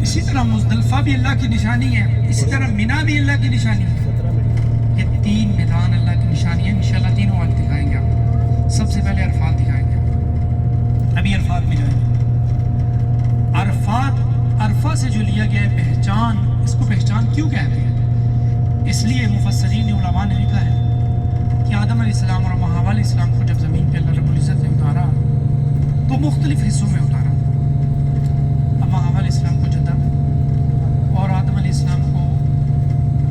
اسی طرح مزدلفہ بھی اللہ کی نشانی ہے، اسی طرح مینا بھی اللہ کی نشانی ہے۔ یہ تین میدان اللہ کی نشانی ہے، انشاءاللہ تینوں آج دکھائیں گے آپ۔ سب سے پہلے عرفات دکھائیں گے، ابھی عرفات میں جائیں گے۔ عرفہ سے جو لیا گیا ہے پہچان، اس کو پہچان کیوں کہتے ہیں؟ اس لیے مفسرین علماء نے لکھا ہے کہ آدم علیہ السلام اور حوا علیہ السلام کو جب زمین پہ اللہ رب العزت نے اتارا تو مختلف حصوں میں اتارا۔ اب حوا علیہ السلام کو جدہ اور آدم علیہ السلام کو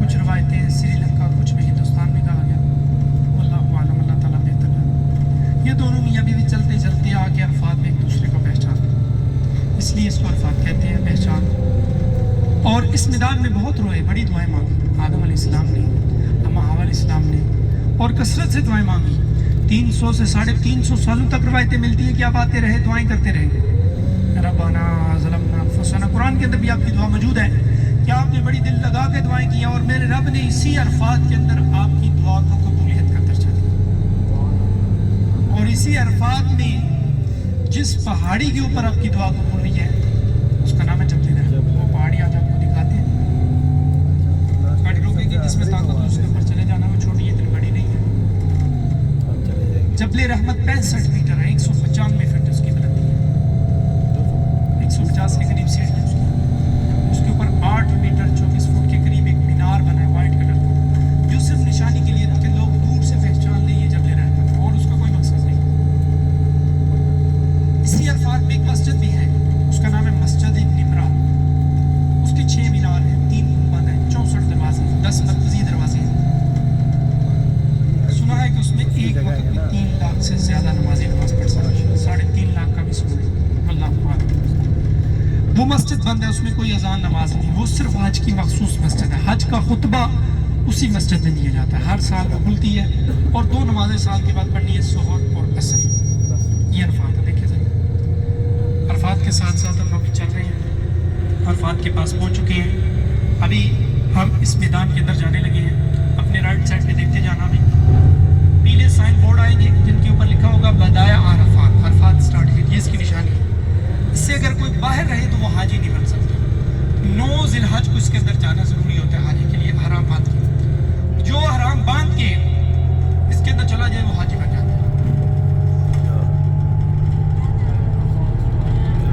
کچھ روایتیں سری لنکا، کچھ میں ہندوستان میں کہا گیا، واللہ عالم، اللہ تعالیٰ بہتر ہے۔ یہ دونوں میاں بیوی چلتے چلتے آ کے عرفات میں ایک دوسرے کو پہچان، اس لیے اس کو عرفات کہتے ہیں، پہچان۔ اور اس میدان میں بہت روئے، بڑی دعائیں مانگی آدم علیہ السلام نے، اما حوا علیہ السلام نے، اور کثرت سے دعائیں مانگی۔ 300 سے 350 سالوں تک روایتیں ملتی ہیں کہ آپ آتے رہے، دعائیں کرتے رہے، ربنا ظلمنا انفسنا۔ قرآن کے اندر بھی آپ کی دعا موجود ہے کہ آپ نے بڑی دل لگا کے دعائیں کی ہیں، اور میرے رب نے اسی عرفات کے اندر آپ کی دعا کو قبولیت کا درجہ دیا۔ اور اسی عرفات میں جس پہاڑی کے اوپر آپ کی دعا قبول ہوئی ہے اس کا نام ہے جبل رحمت۔ وہ پہاڑی آج آپ کو دکھاتے ہیں، گاڑی روکے گی جس میں طاقت ہو اس کے اوپر چلے جانا، وہ چھوٹی اتنی بڑی نہیں ہے۔ جبل رحمت 65 میٹر ہے، 195 فٹ اس کی بلندی ہے، 150 کے قریب سیڑھیاں اس کی۔ اس کے اوپر 8 میٹر 24 فٹ کے قریب ایک مینار بنا ہے وائٹ کلر کا، جو صرف نشانی کے لیے کہ لوگ دور سے پہچان لیں یہ جبل رحمت، اور اس کا کوئی مقصد نہیں۔ اسی عرفات میں ایک مسجد بھی ہے، اس کا نام ہے مسجد نمرہ۔ اس کے 6 مینار ہیں، 3 گنبد ہیں، 64 دروازے ہیں، 10 مرکزی دروازے ہیں۔ سنا ہے کہ اس میں ایک وقت میں 3 لاکھ سے زیادہ نمازی نماز پڑھ سکتے ہیں، 3.5 لاکھ کا بھی سنا ہے، اللہ اکبر۔ وہ مسجد بند ہے، اس میں کوئی اذان نماز نہیں، وہ صرف حج کی مخصوص مسجد ہے۔ حج کا خطبہ اسی مسجد میں دیا جاتا ہے، ہر سال وہ کھلتی ہے، اور 2 نمازیں سال کے بعد پڑھنی ہے، ظہر اور عصر۔ یہ عرفات ہے، دیکھیں ذرا، عرفات کے ساتھ ساتھ ہم ابھی چل رہے ہیں، عرفات کے پاس پہنچ چکے ہیں۔ ابھی ہم اس میدان کے اندر جانے لگے ہیں، اپنے رائٹ سائڈ پہ دیکھتے جانا۔ بھی پیلے سائن بورڈ آئیں گے جن کے اوپر لکھا ہوگا بدایا عرفات، عرفات سٹارٹ ہے، یہ اس کی نشانی ہے۔ اس سے اگر کوئی باہر رہے تو وہ حاجی نہیں بن سکتا۔ 9 ذی الحج کو اس کے اندر جانا ضروری ہوتا ہے حاجی کے لیے، حرام باندھ کے۔ جو حرام باندھ کے اس کے اندر چلا جائے وہ حاجی بن جاتا ہے۔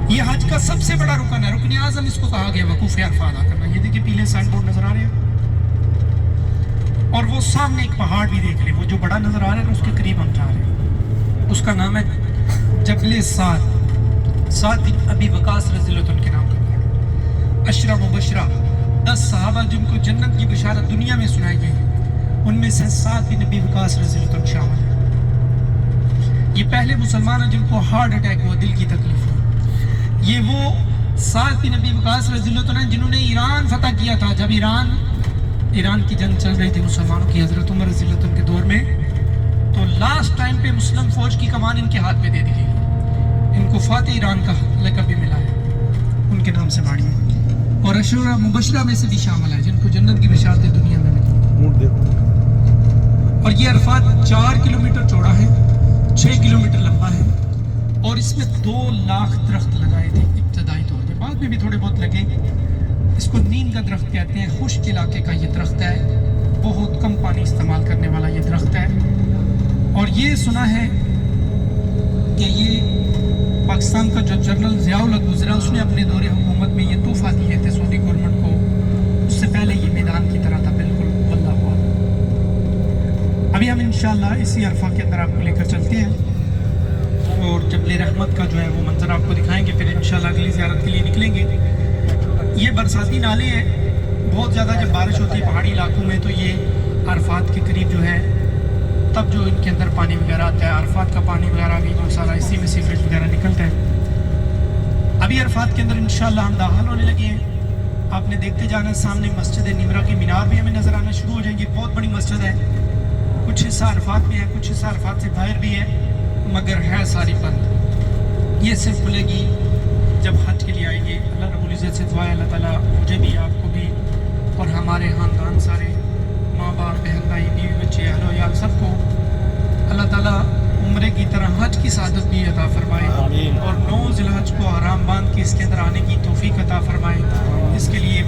یہ حج کا سب سے بڑا رکن ہے، رکن اعظم اس کو کہا گیا، وقوف عرفہ ادا کرنا۔ یہ دیکھیں پیلے سائن بورڈ نظر آ رہے ہیں، اور وہ سامنے ایک پہاڑ بھی دیکھ لیں، وہ جو بڑا نظر آ رہا ہے اس کے قریب ہم جا رہے ہیں، اس کا نام ہے جبل سعد۔ سعد بن ابی وقاص رضی اللہ عنہ کے نام کا عشرہ مبشرہ، 10 صحابہ جن کو جنت کی بشارت دنیا میں سنائی گئی، ان میں سے سعد بن ابی وقاص رضی اللہ عنہ شامل ہے۔ یہ پہلے مسلمان ہیں جن کو ہارٹ اٹیک ہوا، دل کی تکلیف ہوئی۔ یہ وہ سعد بن ابی وقاص رضی اللہ عنہ جنہوں نے ایران فتح کیا تھا، جب ایران کی جنگ چل رہی تھی مسلمانوں کی، حضرت عمر رضی اللہ عنہ کے دور میں، تو لاسٹ ٹائم پہ مسلم فوج کی کمان ان کے ہاتھ میں دے دی گئی۔ ان کو فاتح ایران کا لقب بھی ملا ہے، ان کے نام سے باڑی ہے، اور عشرہ مبشرہ میں سے بھی شامل ہے جن کو جنت کی بشارتیں دنیا میں ملی۔ اور یہ عرفات 4 کلومیٹر چوڑا ہے، 6 کلومیٹر لمبا ہے، اور اس میں 2 لاکھ درخت لگائے تھے ابتدائی طور پہ، بعد میں بھی تھوڑے بہت لگے۔ اس کو نیند کا درخت کہتے ہیں، خشک علاقے کا یہ درخت ہے، بہت کم پانی استعمال کرنے والا یہ درخت ہے۔ اور یہ سنا ہے کہ یہ پاکستان کا جو جنرل ضیاء الحق گزرا، اس نے اپنے دور حکومت میں یہ تحفہ دیے تھے سعودی گورنمنٹ کو، اس سے پہلے یہ میدان کی طرح تھا بالکل، واللہ اعلم۔ ابھی ہم انشاءاللہ اسی عرفہ کے اندر آپ کو لے کر چلتے ہیں، اور جبل رحمت کا جو ہے وہ منظر آپ کو دکھائیں گے، پھر انشاءاللہ اگلی زیارت کے لیے نکلیں گے۔ یہ برساتی نالے ہیں، بہت زیادہ جب بارش ہوتی ہے پہاڑی علاقوں میں تو یہ عرفات کے قریب جو ہے تب جو ان کے اندر پانی وغیرہ آتا ہے، عرفات کا پانی وغیرہ بھی جو سارا اسی میں سیوریج وغیرہ نکلتا ہے۔ ابھی عرفات کے اندر انشاءاللہ ہم داخل ہونے لگے ہیں، آپ نے دیکھتے جانا، سامنے مسجد نمرہ کی مینار بھی ہمیں نظر آنا شروع ہو جائیں گی۔ بہت بڑی مسجد ہے، کچھ حصہ عرفات میں ہے، کچھ حصہ عرفات سے باہر بھی ہے، مگر ہے ساری بند۔ یہ صرف کھلے گی جب حج کے لیے آئیں گے۔ اللہ رب العزت سے دعا ہے اللہ تعالیٰ مجھے بھی، آپ کو بھی، اور ہمارے خاندان سارے، ماں باپ، بہن بھائی، بیوی بچے، اہل و عیال، سب کو اللہ تعالیٰ عمرے کی طرح حج کی سعادت بھی عطا فرمائے، اور 9 ذی الحج کو آرام باندھ کے اس کے اندر آنے کی توفیق عطا فرمائے۔